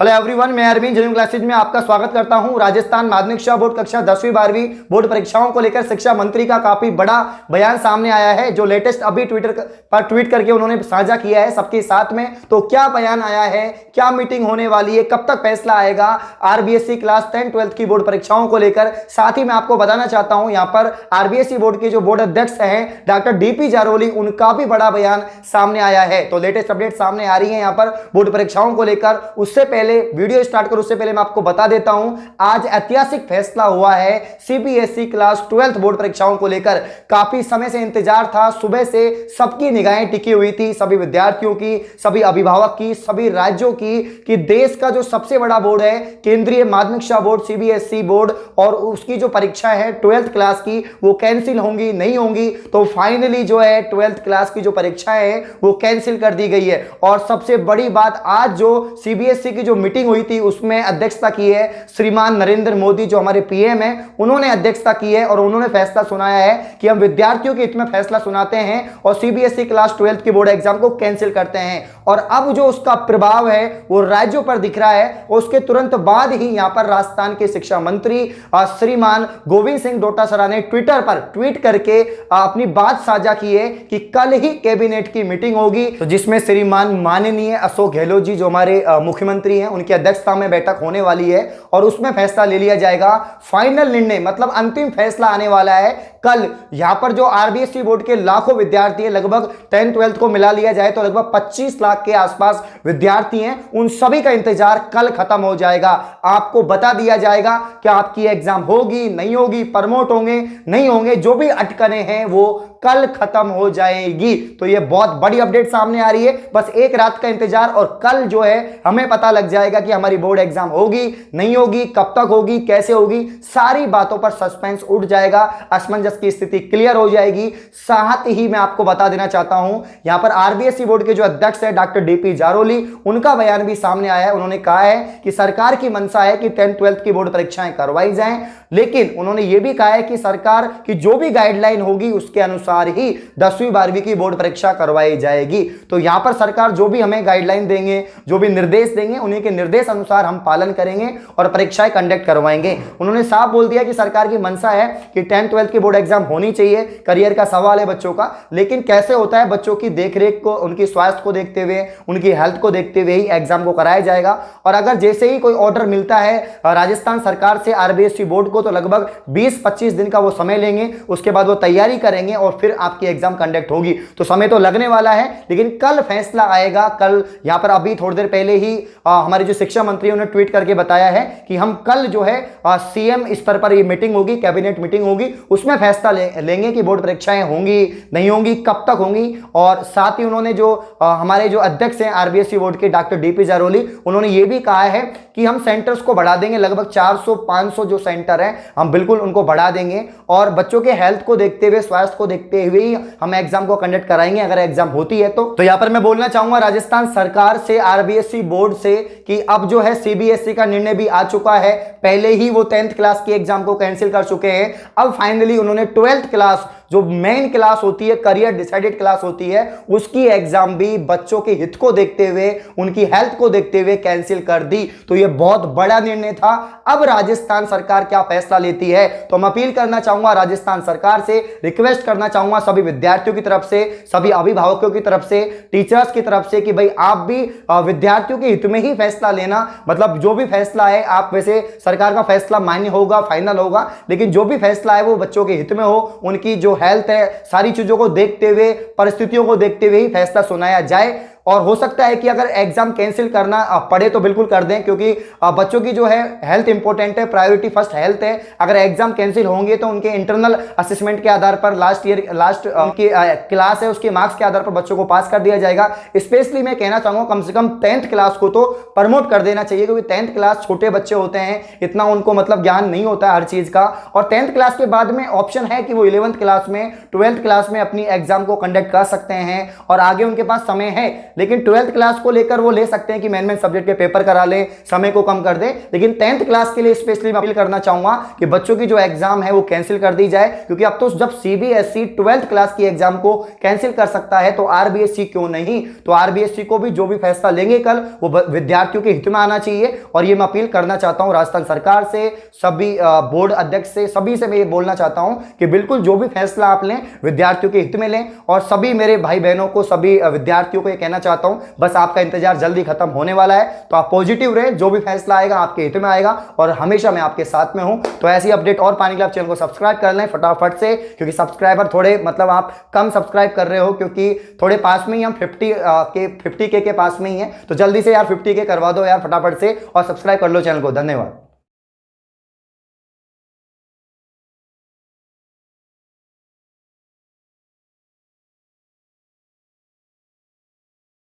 Hello everyone, मैं Arvind genuine classes में आपका स्वागत करता हूं। राजस्थान माध्यमिक शिक्षा बोर्ड कक्षा 10वीं 12वीं बोर्ड परीक्षाओं को लेकर शिक्षा मंत्री का काफी बड़ा बयान सामने आया है, जो लेटेस्ट अभी ट्विटर पर ट्वीट करके उन्होंने साझा किया है सबके साथ में। तो क्या बयान आया है, क्या मीटिंग होने वाली है, कब तक फैसला आएगा आरबीएसई क्लास 10 12th की बोर्ड परीक्षाओं को लेकर। साथ ही मैं आपको बताना चाहता हूं, यहां पर आरबीएसई बोर्ड के जो बोर्ड अध्यक्ष हैं डॉक्टर डीपी जारोली, उनका भी बड़ा बयान सामने आया है। तो लेटेस्ट अपडेट सामने आ रही है यहां पर बोर्ड परीक्षाओं को लेकर। उससे पहले वीडियो स्टार्ट कर उससे पहले मैं आपको बता देता हूं, आज ऐतिहासिक फैसला हुआ है सीबीएसई क्लास 12th बोर्ड परीक्षाओं को लेकर। काफी समय से इंतजार था, सुबह से सबकी निगाहें टिकी हुई थी, सभी विद्यार्थियों की, सभी अभिभावक की, सभी राज्यों की, कि देश का जो सबसे बड़ा बोर्ड है केंद्रीय माध्यमिक शिक्षा बोर्ड सीबीएसई बोर्ड, और उसकी जो परीक्षा है 12th क्लास की वो कैंसिल होंगी नहीं होंगी। तो फाइनली जो है 12th क्लास की जो परीक्षा है वो कैंसिल कर दी गई है। और सबसे बड़ी बात, आज जो सीबीएसई की जो मीटिंग हुई थी उसमें अध्यक्षता की है श्रीमान नरेंद्र मोदी, जो हमारे पीएम हैं, उन्होंने अध्यक्षता की है और उन्होंने फैसला सुनाया है कि हम विद्यार्थियों के हित में फैसला सुनाते हैं और सीबीएसई क्लास 12th की बोर्ड एग्जाम को कैंसिल करते हैं। और अब जो उसका प्रभाव है वो राज्यों पर दिख रहा है। और उसके तुरंत बाद ही यहां पर राजस्थान के शिक्षा मंत्री श्रीमान गोविंद सिंह डोटासरा ने ट्विटर पर ट्वीट करके अपनी बात साझा की है कि कल ही कैबिनेट की मीटिंग होगी, तो जिसमें श्रीमान माननीय अशोक गहलोत जी जो हमारे मुख्यमंत्री हैं उनकी अध्यक्षता में बैठक होने वाली है और उसमें फैसला ले लिया जाएगा। फाइनल निर्णय मतलब अंतिम फैसला आने वाला है कल। यहां पर जो आरबीएसई बोर्ड के लाखों विद्यार्थी हैं, लगभग 10th 12th को मिला लिया जाए तो लगभग 25 लाख के आसपास विद्यार्थी हैं, उन सभी का इंतजार कल खत्म हो जाएगा। आपको बता दिया जाएगा कि आपकी एग्जाम होगी नहीं होगी, प्रमोट होंगे नहीं होंगे, जो भी अटकने हैं वो कल खत्म हो जाएगी। तो ये बहुत बड़ी अपडेट सामने आ रही है। बस एक रात का इंतजार और कल जो है हमें पता लग जाएगा कि हमारी बोर्ड एग्जाम होगी नहीं होगी, कब तक होगी, कैसे होगी। सारी बातों पर सस्पेंस उठ जाएगा, असमंजस की स्थिति क्लियर हो जाएगी। साथ ही मैं आपको बता देना चाहता हूं, यहां पर आरबीएसई बोर्ड के जो अध्यक्ष है डॉक्टर डीपी जारोली, उनका बयान भी सामने आया है। उन्होंने कहा है कि सरकार की मंशा है कि 10th 12th की बोर्ड परीक्षाएं करवाई जाएं, लेकिन उन्होंने यह भी कहा है कि सरकार की जो भी गाइडलाइन होगी उसके अनुसार ही 10वीं 12वीं की बोर्ड परीक्षा करवाई जाएगी। तो यहां पर सरकार जो भी हमें गाइडलाइन देंगे, जो भी निर्देश देंगे, उन्हीं के निर्देश अनुसार हम पालन करेंगे और परीक्षाएं कंडक्ट करवाएंगे। उन्होंने साफ बोल दिया कि सरकार की मंशा है कि 10th 12th की बोर्ड एग्जाम होनी चाहिए। करियर का सवाल है बच्चों का, लेकिन कैसे होता है, बच्चों की देखरेख को, उनकी स्वास्थ्य को देखते हुए, उनकी हेल्थ को देखते हुए ही एग्जाम को कराया जाएगा। और अगर जैसे ही कोई ऑर्डर मिलता है राजस्थान सरकार से आरबीएसई बोर्ड को, तो लगभग 20-25 दिन का वो समय लेंगे, उसके बाद वो तैयारी करेंगे और फिर आपकी एग्जाम कंडक्ट होगी। तो समय तो लगने वाला है, लेकिन कल फैसला आएगा। कल यहां पर अभी थोड़ी देर पहले ही हमारे जो शिक्षा मंत्री उन्होंने ट्वीट करके बताया है कि हम कल जो है सीएम स्तर पर ये मीटिंग होगी, कैबिनेट मीटिंग होगी, उसमें फैसला लेंगे कि बोर्ड परीक्षाएं होंगी नहीं होंगी, कब तक होंगी। और साथ ही उन्होंने जो हमारे जो अध्यक्ष हैं आरबीएसई बोर्ड के डॉक्टर डीपी जारोली, उन्होंने ये भी कहा है कि हम सेंटर्स को बढ़ा देंगे। लगभग 400-500 जो सेंटर हैं हम बिल्कुल उनको बढ़ा देंगे और बच्चों के हेल्थ को देखते हुए, स्वास्थ्य को देखते हुए ही हम एग्जाम को कंडक्ट कराएंगे अगर एग्जाम होती है तो यहां पर मैं बोलना चाहूंगा राजस्थान सरकार से, आरबीएसई बोर्ड से, कि अब जो है सीबीएसई का निर्णय भी आ चुका है। पहले ही वो 10th क्लास की एग्जाम को कैंसिल कर चुके हैं। अब फाइनली उन्होंने 12th क्लास, जो मेन क्लास होती है, करियर डिसाइडेड क्लास होती है, उसकी एग्जाम भी बच्चों के हित को देखते हुए, उनकी हेल्थ को देखते हुए कैंसिल कर दी। तो यह बहुत बड़ा निर्णय था। अब राजस्थान सरकार क्या फैसला लेती है, तो मैं अपील करना चाहूंगा राजस्थान सरकार से, रिक्वेस्ट करना चाहूंगा सभी विद्यार्थियों की तरफ से, सभी अभिभावकों की तरफ से, टीचर्स की तरफ से, कि भाई आप भी विद्यार्थियों के हित में ही फैसला लेना। मतलब जो भी फैसला है, आप वैसे सरकार का फैसला मान्य होगा, फाइनल होगा, लेकिन जो भी फैसला है वो बच्चों के हित में हो, उनकी जो हेल्थ है, सारी चीजों को देखते हुए, परिस्थितियों को देखते हुए ही फैसला सुनाया जाए। और हो सकता है कि अगर एग्जाम कैंसिल करना पड़े तो बिल्कुल कर दें, क्योंकि बच्चों की जो है हेल्थ इंपॉर्टेंट है, प्रायोरिटी फर्स्ट हेल्थ है। अगर एग्जाम कैंसिल होंगे तो उनके इंटरनल असेसमेंट के आधार पर, लास्ट उनकी क्लास है उसके मार्क्स के आधार पर बच्चों को पास कर दिया जाएगा। स्पेशली मैं कहना चाहूंगा कम से कम 10th क्लास को तो प्रमोट कर देना चाहिए, क्योंकि 10th क्लास छोटे बच्चे होते हैं, इतना उनको मतलब ज्ञान नहीं होता है हर चीज का। और 10th क्लास के बाद में ऑप्शन है कि वो 11th क्लास में, 12th क्लास में अपनी एग्जाम को कंडक्ट कर सकते हैं और आगे उनके पास समय है। लेकिन 12th क्लास को लेकर वो ले सकते हैं कि मेन सब्जेक्ट के पेपर करा लें, समय को कम कर दें। लेकिन 10th क्लास के लिए स्पेशली मैं अपील करना चाहूंगा कि बच्चों की जो एग्जाम है वो कैंसिल कर दी जाए, क्योंकि अब तो जब सीबीएसई 12th क्लास की एग्जाम को कैंसिल कर सकता है तो आरबीएसई क्यों नहीं। तो आरबीएसई को भी जो भी फैसला लेंगे कल वो विद्यार्थियों के हित में आना चाहिए। और ये मैं अपील करना चाहता हूं राजस्थान सरकार से, सभी बोर्ड अध्यक्ष से, सभी से मैं ये बोलना चाहता हूं कि बिल्कुल जो भी फैसला आप लें विद्यार्थियों के हित में लें। और सभी मेरे भाई बहनों को, सभी विद्यार्थियों को ये कहना चाहता हूं, बस आपका इंतजार जल्दी खत्म होने वाला है, तो आप पॉजिटिव रहे, जो भी फैसला आएगा आपके हित में आएगा और हमेशा मैं आपके साथ में हूं। तो ऐसी अपडेट और पाने के लिए आप चैनल को सब्सक्राइब कर लें फटाफट से, क्योंकि सब्सक्राइबर थोड़े मतलब आप कम सब्सक्राइब कर रहे हो, क्योंकि थोड़े पास में ही हम 50K के पास में ही है। तो जल्दी से यार 50K करवा दो यार फटाफट से और सब्सक्राइब कर लो चैनल को। धन्यवाद।